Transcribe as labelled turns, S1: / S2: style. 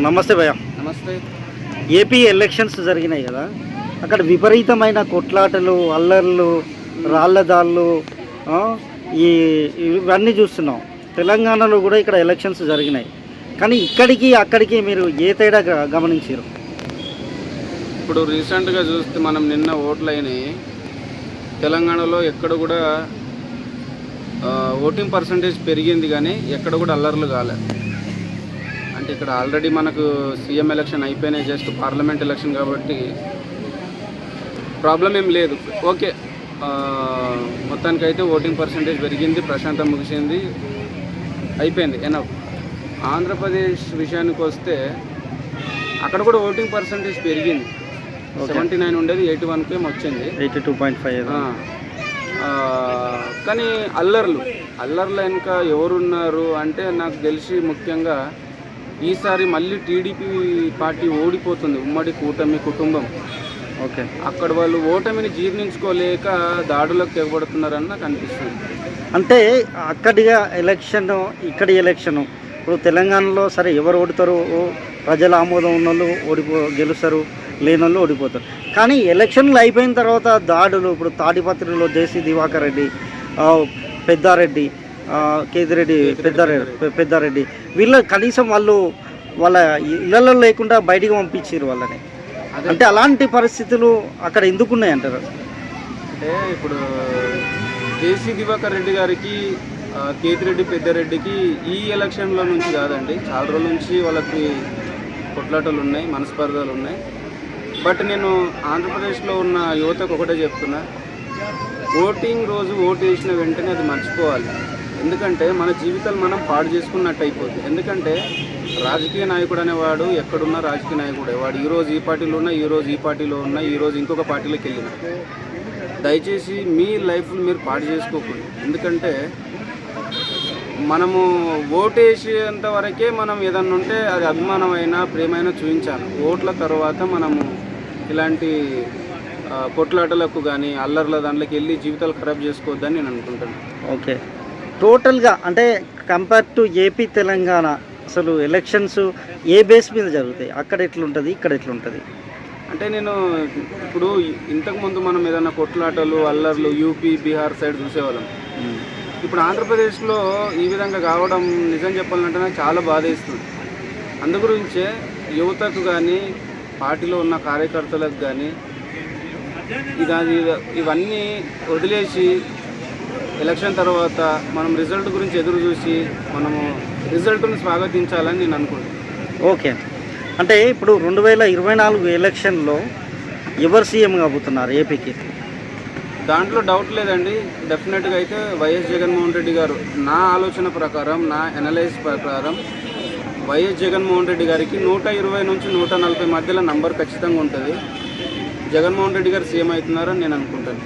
S1: నమస్తే భయ్య.
S2: నమస్తే.
S1: ఏపీ ఎలక్షన్స్ జరిగినాయి కదా, అక్కడ విపరీతమైన కొట్లాటలు, అల్లర్లు, రాళ్ళదాళ్ళు ఇవన్నీ చూస్తున్నాం. తెలంగాణలో కూడా ఇక్కడ ఎలక్షన్స్ జరిగినాయి, కానీ ఇక్కడికి అక్కడికి మీరు ఏ తేడా గమనించారు?
S2: ఇప్పుడు రీసెంట్గా చూస్తే మనం నిన్న ఓట్లు అయినాయి. తెలంగాణలో ఎక్కడ కూడా ఓటింగ్ పర్సంటేజ్ పెరిగింది, కానీ ఎక్కడ కూడా అల్లర్లు కాలే. అంటే ఇక్కడ ఆల్రెడీ మనకు సీఎం ఎలక్షన్ అయిపోయినాయి, జస్ట్ పార్లమెంట్ ఎలక్షన్ కాబట్టి ప్రాబ్లం ఏం లేదు. ఓకే, మొత్తానికైతే ఓటింగ్ పర్సంటేజ్ పెరిగింది, ప్రశాంతం ముగిసింది, అయిపోయింది ఎనఫ్. ఆంధ్రప్రదేశ్ విషయానికి వస్తే అక్కడ కూడా ఓటింగ్ పర్సంటేజ్ పెరిగింది. 79 ఉండేది 81కి వచ్చింది,
S1: 82.5.
S2: కానీ అల్లర్ల వెనుక ఎవరున్నారు అంటే నాకు తెలిసి ముఖ్యంగా ఈసారి మళ్ళీ టీడీపీ పార్టీ ఓడిపోతుంది, ఉమ్మడి కూటమి కుటుంబం.
S1: ఓకే,
S2: అక్కడ వాళ్ళు ఓటమిని జీర్ణించుకోలేక దాడులకు తెగబడుతున్నారని నాకు అనిపిస్తుంది.
S1: అంటే అక్కడిగా ఎలక్షన్, ఇక్కడి ఎలక్షను. ఇప్పుడు తెలంగాణలో సరే ఎవరు ఓడుతారు, ప్రజల ఆమోదం ఉన్న వాళ్ళు గెలుస్తారు, లేని వాళ్ళు ఓడిపోతారు. కానీ ఎలక్షన్లు అయిపోయిన తర్వాత దాడులు, ఇప్పుడు తాడిపత్రిలో జేసీ దివాకర్ రెడ్డి, పెద్దారెడ్డి, కేతిరెడ్డి, పెద్దారెడ్డి వీళ్ళ కనీసం వాళ్ళ ఇళ్లలో లేకుండా బయటికి పంపించారు వాళ్ళని. అంటే అలాంటి పరిస్థితులు అక్కడ ఎందుకున్నాయి అంటారు?
S2: అంటే ఇప్పుడు జేసీ దివాకర్ రెడ్డి గారికి, కేతిరెడ్డి, పెద్దారెడ్డికి ఈ ఎలక్షన్లో నుంచి కాదండి, చాలా రోజుల నుంచి వాళ్ళకి కొట్లాటలు ఉన్నాయి, మనస్పర్ధలు ఉన్నాయి. బట్ నేను ఆంధ్రప్రదేశ్లో ఉన్న యువతకు ఒకటే చెప్తున్నా, ఓటింగ్ రోజు ఓటు వేసిన వెంటనే అది మర్చిపోవాలి. ఎందుకంటే మన జీవితాలు మనం పాడు చేసుకున్నట్టు అయిపోతుంది. ఎందుకంటే రాజకీయ నాయకుడు అనేవాడు ఎక్కడున్నా రాజకీయ నాయకుడే. వాడు ఈరోజు ఈ పార్టీలో ఉన్నా, ఈరోజు ఈ పార్టీలో ఉన్నా, ఈరోజు ఇంకొక పార్టీలోకి వెళ్ళిన. దయచేసి మీ లైఫ్ని మీరు పాడు చేసుకోకూడదు. ఎందుకంటే మనము ఓటేసేంత వరకే మనం ఏదన్నా ఉంటే అది అభిమానమైనా ప్రేమైనా చూపించాలి. ఓట్ల తర్వాత మనము ఇలాంటి కొట్లాటలకు కానీ అల్లర్ల దాంట్లోకి వెళ్ళి జీవితాలు ఖరాబ్ చేసుకోవద్దని నేను అనుకుంటాను.
S1: ఓకే, టోటల్గా అంటే కంపేర్ టు ఏపీ తెలంగాణ అసలు ఎలక్షన్స్ ఏ బేస్ మీద జరుగుతాయి? అక్కడ ఎట్లుంటుంది, ఇక్కడ ఎట్లుంటుంది?
S2: అంటే నేను ఇప్పుడు ఇంతకుముందు మనం ఏదైనా కొట్లాటలు, అల్లర్లు యూపీ, బీహార్ సైడ్ చూసేవాళ్ళం. ఇప్పుడు ఆంధ్రప్రదేశ్లో ఈ విధంగా కావడం నిజం చెప్పాలంటే నాకు చాలా బాధేస్తుంది. అందుగురించే యువతకు కానీ, పార్టీలో ఉన్న కార్యకర్తలకు కానీ ఇవన్నీ వదిలేసి ఎలక్షన్ తర్వాత మనం రిజల్ట్ గురించి ఎదురు చూసి మనము రిజల్ట్ని స్వాగతించాలని నేను అనుకుంటున్నాను.
S1: ఓకే, అంటే ఇప్పుడు 2024 ఎలక్షన్లో ఎవరు సీఎం కాబోతున్నారు ఏపీకి?
S2: దాంట్లో డౌట్ లేదండి. డెఫినెట్గా అయితే వైఎస్ జగన్మోహన్ రెడ్డి గారు. నా ఆలోచన ప్రకారం, నా ఎనలైజ్ ప్రకారం వైఎస్ జగన్మోహన్ రెడ్డి గారికి 120 నుంచి 140 మధ్యలో నంబర్ ఖచ్చితంగా ఉంటుంది. జగన్మోహన్ రెడ్డి గారు సీఎం అవుతున్నారని నేను అనుకుంటాను.